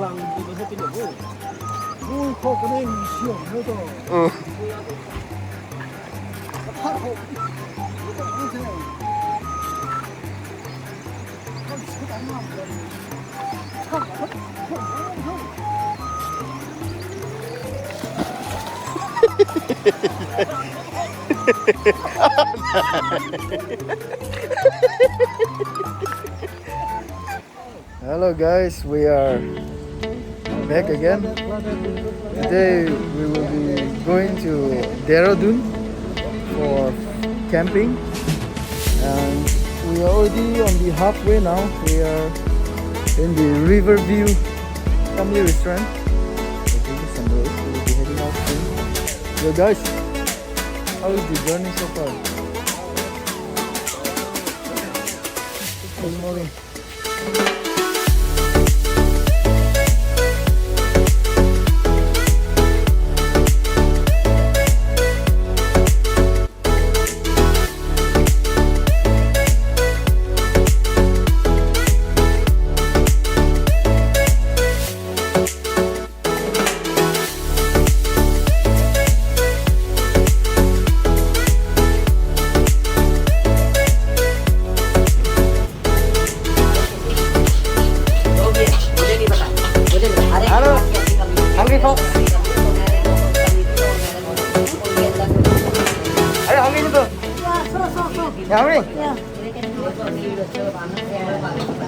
Hello guys, we are back again. Today we will be going to Dehradun for camping, and we are already on the halfway now. We are in the Riverview Family Restaurant. We will be heading out soon. So guys, how is the journey so far? Good morning.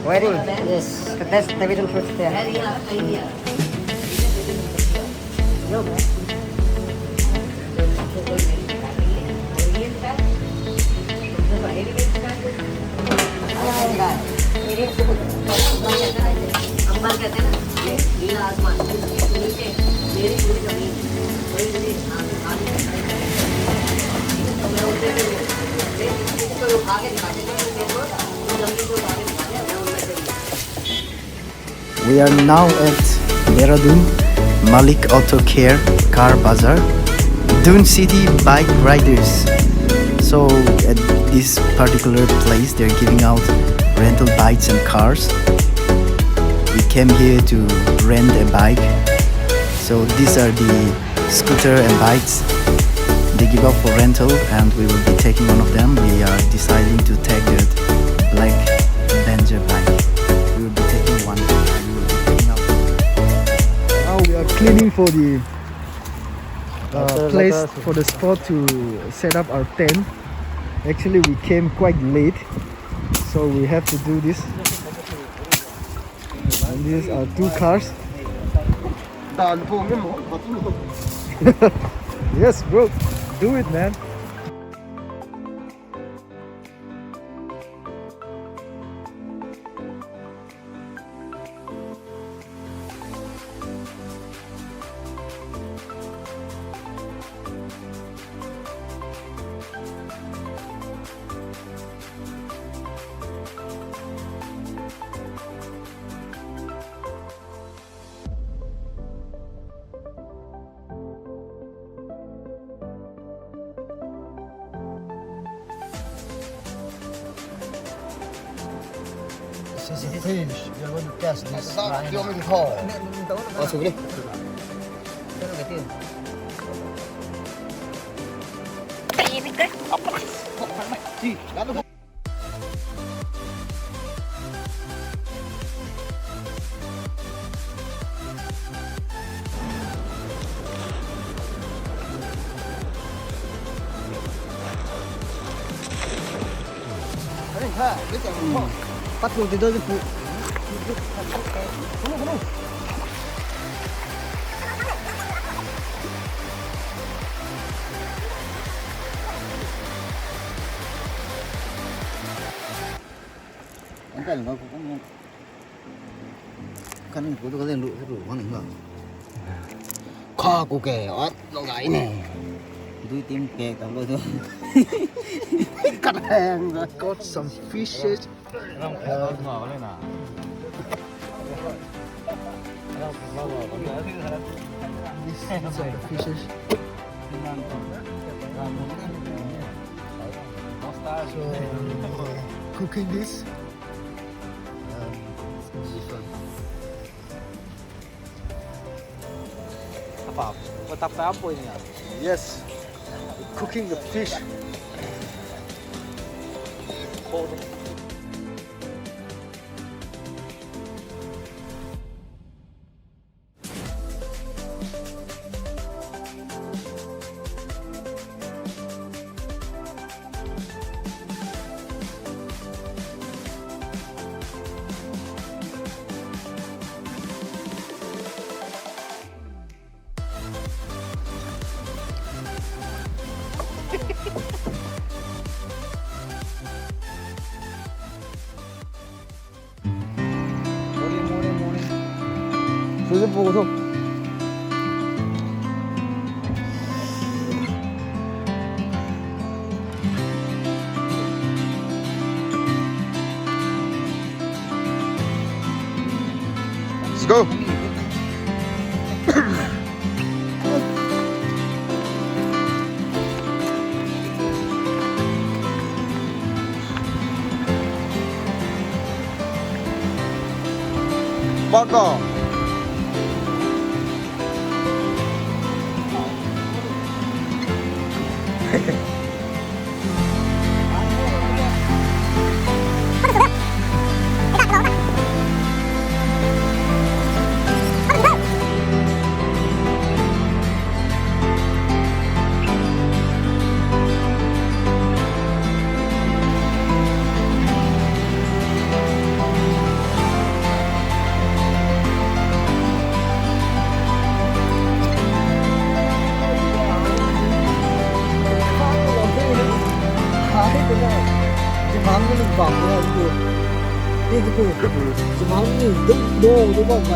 Wedding? Yes. That's the wedding fruit there. We are now at Dehradun Malik Auto Care Car Bazaar, Dune City Bike Riders. So at this particular place they're giving out rental bikes and cars. We came here to rent a bike. So these are the scooter and bikes they give out for rental, and we will be taking one of them. We are deciding to take the black Benzer bike. We will be taking one. We will be taking out. Now we are cleaning for the place, for the spot to set up our tent. Actually we came quite late, so we have to do this. And these are two cars. Yes bro, do it man. This is a fish. We are going to cast this line. Oh, sige. Bắt luôn từ đôi phụ. Cái nó cũng cái này cũng có lên lụi cái lụi con này không? Kho của kẻ ót nó gãy này. Đuôi tim kẹt tao luôn thôi. Cắt hàng rồi. Got some fishes. These are the fishes. So cooking this. It's gonna be fun. tapos apoy niya. Yes. Cooking the fish. 모래. 그걸 보고서 Let's go. Baka. 지방은 광고야 이거 지방이 너가 막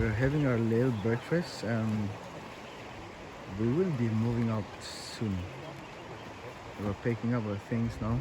We're having our little breakfast and we will be moving out soon. We're packing up our things now.